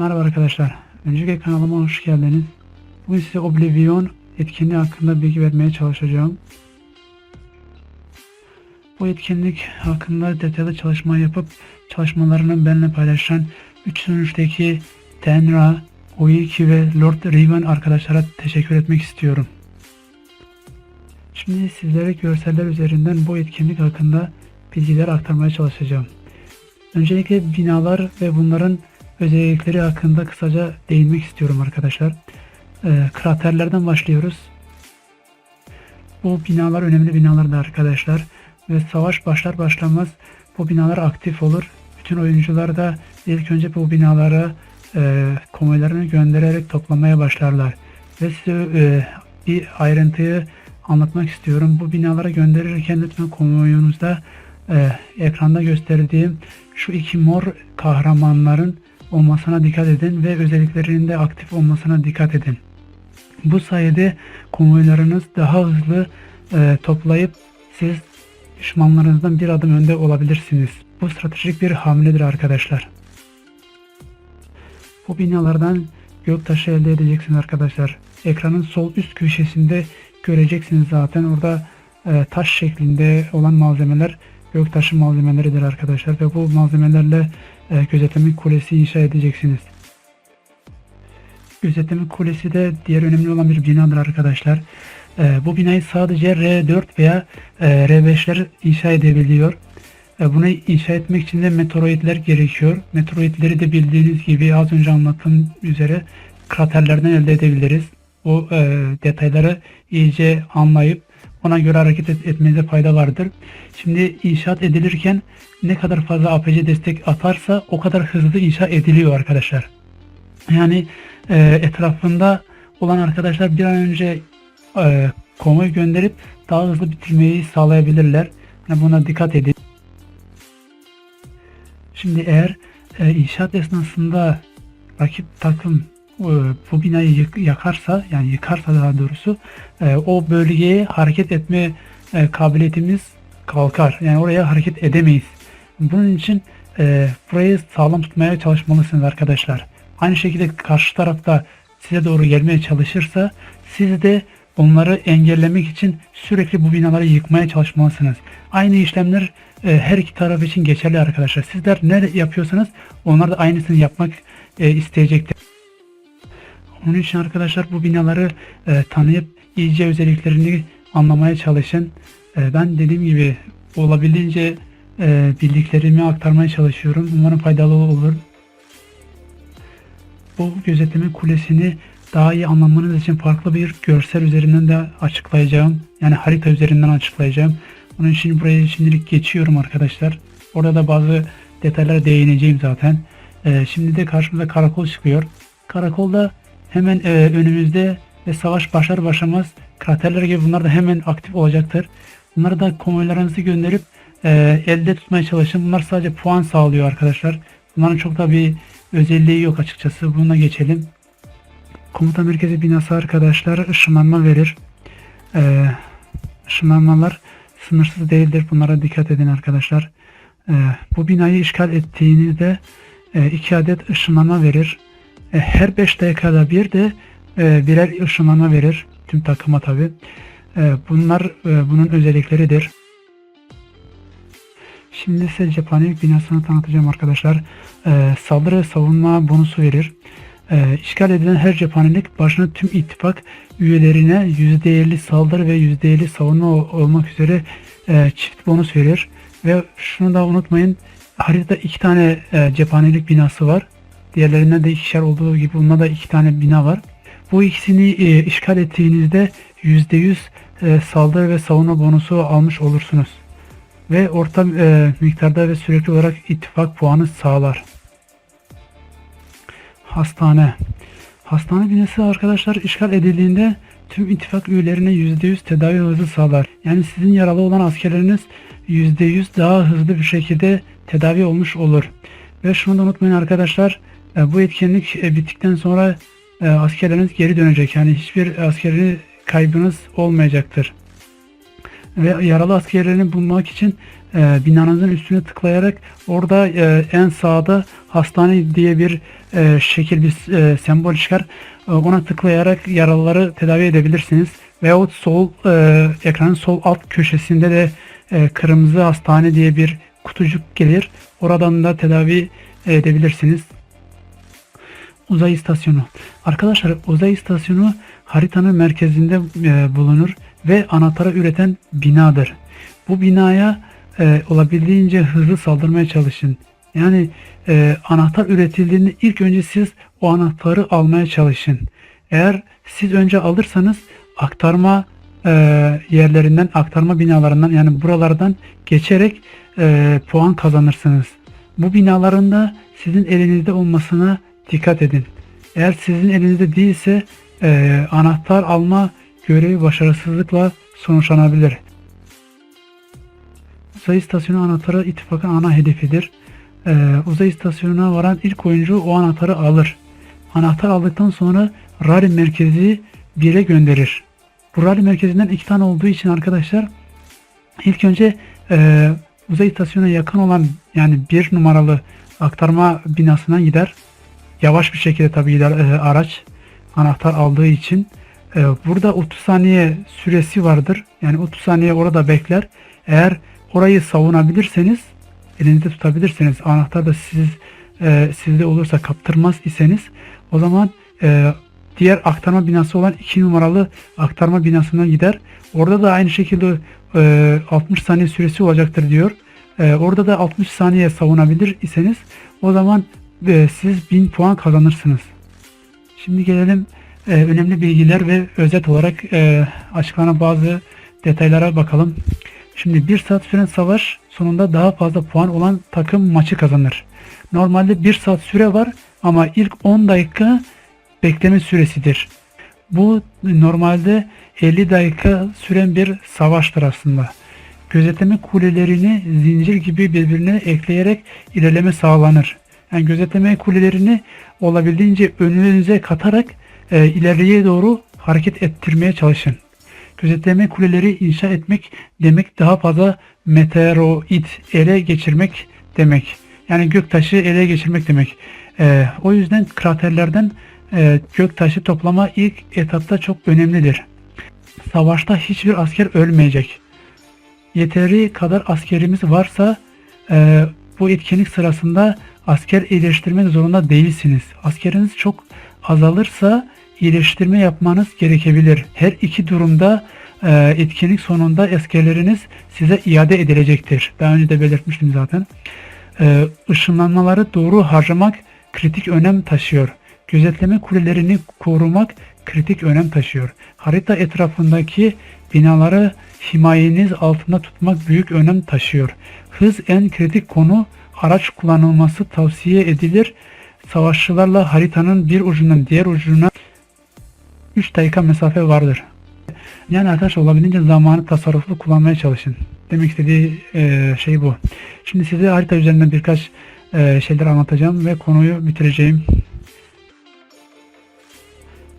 Merhaba arkadaşlar. Öncelikle kanalıma hoş geldiniz. Bugün size Oblivion etkinliği hakkında bilgi vermeye çalışacağım. Bu etkinlik hakkında detaylı çalışma yapıp çalışmalarını benimle paylaşan 3 sunucudaki Tenra, Oiki ve Lord Riven arkadaşlara teşekkür etmek istiyorum. Şimdi sizlere görseller üzerinden bu etkinlik hakkında bilgiler aktarmaya çalışacağım. Öncelikle binalar ve bunların özellikleri hakkında kısaca değinmek istiyorum arkadaşlar. Kraterlerden başlıyoruz. Bu binalar önemli binalardır arkadaşlar. Ve savaş başlar başlamaz bu binalar aktif olur. Bütün oyuncular da ilk önce bu binalara konvoylarını göndererek toplamaya başlarlar. Ve size bir ayrıntıyı anlatmak istiyorum. Bu binalara gönderirken lütfen konvoyunuzda ekranda gösterdiğim şu iki mor kahramanların olmasına dikkat edin ve özelliklerinin de aktif olmasına dikkat edin. Bu sayede konvoylarınız daha hızlı toplayıp siz düşmanlarınızdan bir adım önde olabilirsiniz. Bu stratejik bir hamledir arkadaşlar. Bu binalardan göktaşı elde edeceksiniz arkadaşlar. Ekranın sol üst köşesinde göreceksiniz zaten. Orada taş şeklinde olan malzemeler göktaşı malzemeleridir arkadaşlar ve bu malzemelerle gözetleme kulesi inşa edeceksiniz. Gözetleme kulesi de diğer önemli olan bir binadır arkadaşlar. Bu binayı sadece R4 veya R5'ler inşa edebiliyor. Bunu inşa etmek için de meteoroidler gerekiyor. Meteoroidleri de bildiğiniz gibi az önce anlattığım üzere kraterlerden elde edebiliriz. O detayları iyice anlayıp ona göre hareket etmenize fayda vardır. Şimdi inşaat edilirken ne kadar fazla APC destek atarsa o kadar hızlı inşa ediliyor arkadaşlar. Yani etrafında olan arkadaşlar bir an önce konvoy gönderip daha hızlı bitirmeyi sağlayabilirler. Yani buna dikkat edin. Şimdi eğer inşaat esnasında rakip takım bu binayı yakarsa, yani yıkarsa daha doğrusu o bölgeye hareket etme kabiliyetimiz kalkar. Yani oraya hareket edemeyiz. Bunun için burayı sağlam tutmaya çalışmalısınız arkadaşlar. Aynı şekilde karşı tarafta size doğru gelmeye çalışırsa siz de onları engellemek için sürekli bu binaları yıkmaya çalışmalısınız. Aynı işlemler her iki taraf için geçerli arkadaşlar. Sizler ne yapıyorsanız onlar da aynısını yapmak isteyecektir. Onun için arkadaşlar bu binaları tanıyıp iyice özelliklerini anlamaya çalışın. Ben dediğim gibi olabildiğince bildiklerimi aktarmaya çalışıyorum. Umarım faydalı olur. Bu gözetleme kulesini daha iyi anlamanız için farklı bir görsel üzerinden de açıklayacağım. Yani harita üzerinden açıklayacağım. Onun için buraya şimdilik geçiyorum arkadaşlar. Orada da bazı detaylara değineceğim zaten. Şimdi de karşımıza karakol çıkıyor. Karakolda hemen önümüzde ve savaş başlar başlamaz kraterler gibi bunlar da hemen aktif olacaktır. Bunları da konvoylarınızı gönderip elde tutmaya çalışın. Bunlar sadece puan sağlıyor arkadaşlar. Bunların çok da bir özelliği yok açıkçası. Buna geçelim. Komuta merkezi binası arkadaşlar ışınlanma verir. Işınlanmalar sınırsız değildir. Bunlara dikkat edin arkadaşlar. Bu binayı işgal ettiğinizde 2 adet ışınlanma verir. Her 5 dakikada bir de birer ışınlanma verir. Tüm takıma tabi. Bunlar bunun özellikleridir. Şimdi size cephanelik binasını tanıtacağım arkadaşlar. Saldırı ve savunma bonusu verir. İşgal edilen her cephanelik başına tüm ittifak üyelerine %50 saldırı ve %50 savunma olmak üzere çift bonus verir. Ve şunu da unutmayın, haritada 2 tane cephanelik binası var. Diğerlerinden de ikişer olduğu gibi bunda da 2 tane bina var. Bu ikisini işgal ettiğinizde %100 saldırı ve savunma bonusu almış olursunuz. Ve orta miktarda ve sürekli olarak ittifak puanı sağlar. Hastane. Hastane binası arkadaşlar işgal edildiğinde tüm ittifak üyelerine %100 tedavi hızı sağlar. Yani sizin yaralı olan askerleriniz %100 daha hızlı bir şekilde tedavi olmuş olur. Ve şunu da unutmayın arkadaşlar, bu etkinlik bittikten sonra askerleriniz geri dönecek. Yani hiçbir askeri kaybınız olmayacaktır. ve yaralı askerlerini bulmak için binanızın üstüne tıklayarak orada en sağda hastane diye bir şekil, bir sembol çıkar. Ona tıklayarak yaralıları tedavi edebilirsiniz. Veyahut ekranın sol alt köşesinde de kırmızı hastane diye bir kutucuk gelir. Oradan da tedavi edebilirsiniz. Uzay istasyonu. Arkadaşlar, uzay istasyonu haritanın merkezinde bulunur ve anahtarı üreten binadır. Bu binaya olabildiğince hızlı saldırmaya çalışın. Yani anahtar üretildiğinde ilk önce siz o anahtarı almaya çalışın. Eğer siz önce alırsanız aktarma yerlerinden, aktarma binalarından, yani buralardan geçerek puan kazanırsınız. Bu binaların da sizin elinizde olmasına dikkat edin. Eğer sizin elinizde değilse anahtar alma görevi başarısızlıkla sonuçlanabilir. Uzay istasyonu anahtarı ittifakın ana hedefidir. Uzay istasyonuna varan ilk oyuncu o anahtarı alır. Anahtar aldıktan sonra rally merkezi 1'e gönderir. Bu rally merkezinden 2 tane olduğu için arkadaşlar, ilk önce uzay istasyonuna yakın olan, yani 1 numaralı aktarma binasına gider. Yavaş bir şekilde tabii gider araç, anahtar aldığı için. Burada 30 saniye süresi vardır. Yani 30 saniye orada bekler. Eğer orayı savunabilirseniz, elinizde tutabilirseniz, anahtar da sizde olursa, kaptırmaz iseniz, o zaman diğer aktarma binası olan 2 numaralı aktarma binasına gider. Orada da aynı şekilde 60 saniye süresi olacaktır diyor. Orada da 60 saniye savunabilir iseniz, o zaman siz 1000 puan kazanırsınız. Şimdi gelelim önemli bilgiler ve özet olarak açıklanan bazı detaylara bakalım. Şimdi 1 saat süren savaş sonunda daha fazla puan olan takım maçı kazanır. Normalde 1 saat süre var ama ilk 10 dakika bekleme süresidir. Bu normalde 50 dakika süren bir savaştır aslında. Gözetleme kulelerini zincir gibi birbirine ekleyerek ilerleme sağlanır. Yani gözetleme kulelerini olabildiğince önünüze katarak ileriye doğru hareket ettirmeye çalışın. Gözetleme kuleleri inşa etmek demek daha fazla meteoroid ele geçirmek demek. Yani göktaşı ele geçirmek demek. O yüzden kraterlerden göktaşı toplama ilk etapta çok önemlidir. Savaşta hiçbir asker ölmeyecek. Yeteri kadar askerimiz varsa bu etkinlik sırasında asker iyileştirmek zorunda değilsiniz. Askeriniz çok azalırsa iyileştirme yapmanız gerekebilir. Her iki durumda etkinlik sonunda askerleriniz size iade edilecektir. Daha önce de belirtmiştim zaten. Işınlanmaları doğru harcamak kritik önem taşıyor. Gözetleme kulelerini korumak kritik önem taşıyor. Harita etrafındaki binaları himayeniz altında tutmak büyük önem taşıyor. Hız en kritik konu. Araç kullanılması tavsiye edilir. Savaşçılarla haritanın bir ucundan diğer ucuna 3 dakika mesafe vardır. Yani arkadaşlar, olabildiğince zamanı tasarruflu kullanmaya çalışın. Demek istediği şey bu. Şimdi size harita üzerinden birkaç şeyler anlatacağım ve konuyu bitireceğim.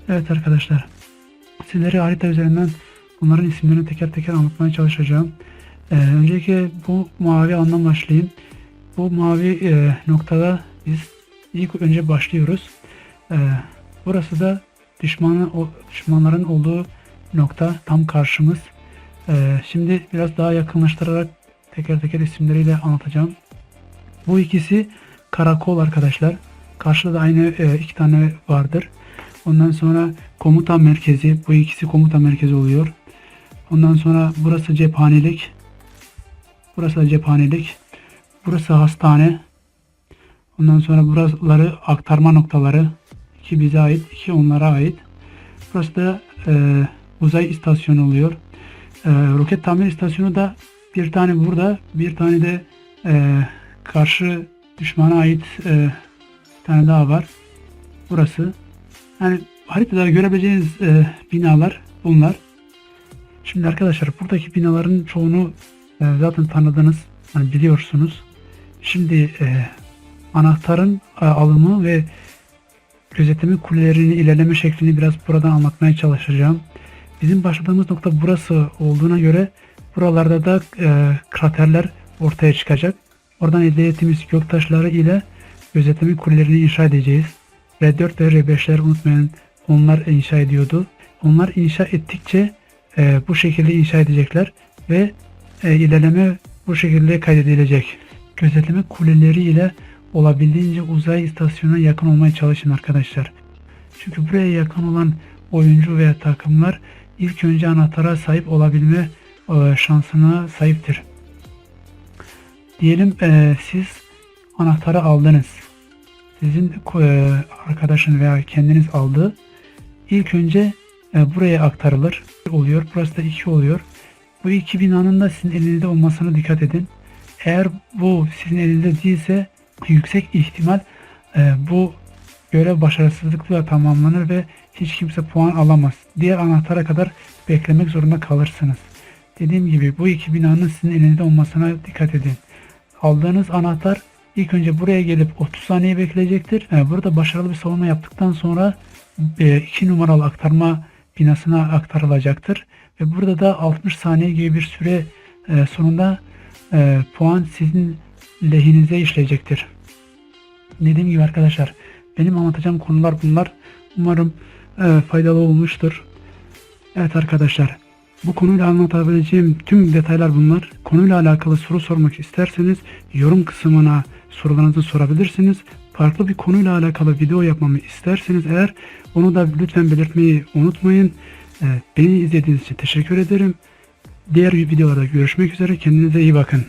Evet arkadaşlar, sizlere harita üzerinden bunların isimlerini teker teker anlatmaya çalışacağım. Öncelikle bu mavi alandan başlayayım. Bu mavi noktada biz ilk önce başlıyoruz. Burası da düşmanların olduğu nokta, tam karşımız. Şimdi biraz daha yakınlaştırarak teker teker isimleriyle anlatacağım. Bu ikisi karakol arkadaşlar. Karşıda da aynı 2 tane vardır. Ondan sonra komuta merkezi. Bu ikisi komuta merkezi oluyor. Ondan sonra burası cephanelik. Burası da cephanelik. Burası hastane. Ondan sonra buraları aktarma noktaları. 2 bize ait, 2 onlara ait. Burası da uzay istasyonu oluyor. Roket tamir istasyonu da bir tane burada, bir tane de karşı düşmana ait bir tane daha var. Burası. Yani haritada görebileceğiniz binalar bunlar. Şimdi arkadaşlar, buradaki binaların çoğunu zaten tanıdınız, yani biliyorsunuz. Şimdi anahtarın alımı ve gözetleme kulelerini ilerleme şeklini biraz buradan anlatmaya çalışacağım. Bizim başladığımız nokta burası olduğuna göre Buralarda da kraterler ortaya çıkacak. Oradan elde ettiğimiz göktaşları ile gözetleme kulelerini inşa edeceğiz. R4 ve R5'ler unutmayın, onlar inşa ediyordu. Onlar inşa ettikçe bu şekilde inşa edecekler ve ilerleme bu şekilde kaydedilecek. Gözetleme kuleleri ile olabildiğince uzay istasyonuna yakın olmaya çalışın arkadaşlar. Çünkü buraya yakın olan oyuncu veya takımlar ilk önce anahtara sahip olabilme şansına sahiptir. Diyelim siz anahtarı aldınız. Sizin arkadaşın veya kendiniz aldı. İlk önce buraya aktarılır oluyor. Burası da 2 oluyor. Bu iki binanın da sizin elinizde olmasına dikkat edin. Eğer bu sizin elinizde değilse yüksek ihtimal bu görev başarısızlıkla tamamlanır ve hiç kimse puan alamaz. Diğer anahtara kadar beklemek zorunda kalırsınız. Dediğim gibi bu iki binanın sizin elinizde olmasına dikkat edin. Aldığınız anahtar ilk önce buraya gelip 30 saniye bekleyecektir. Burada başarılı bir savunma yaptıktan sonra 2 numaralı aktarma binasına aktarılacaktır. Ve burada da 60 saniye gibi bir süre sonunda puan sizin lehinize işleyecektir. Dediğim gibi arkadaşlar, benim anlatacağım konular bunlar. Umarım faydalı olmuştur. Evet arkadaşlar, bu konuyla anlatabileceğim tüm detaylar bunlar. Konuyla alakalı soru sormak isterseniz yorum kısmına sorularınızı sorabilirsiniz. Farklı bir konuyla alakalı video yapmamı isterseniz eğer onu da lütfen belirtmeyi unutmayın. Beni izlediğiniz için teşekkür ederim. Diğer videolarda görüşmek üzere. Kendinize iyi bakın.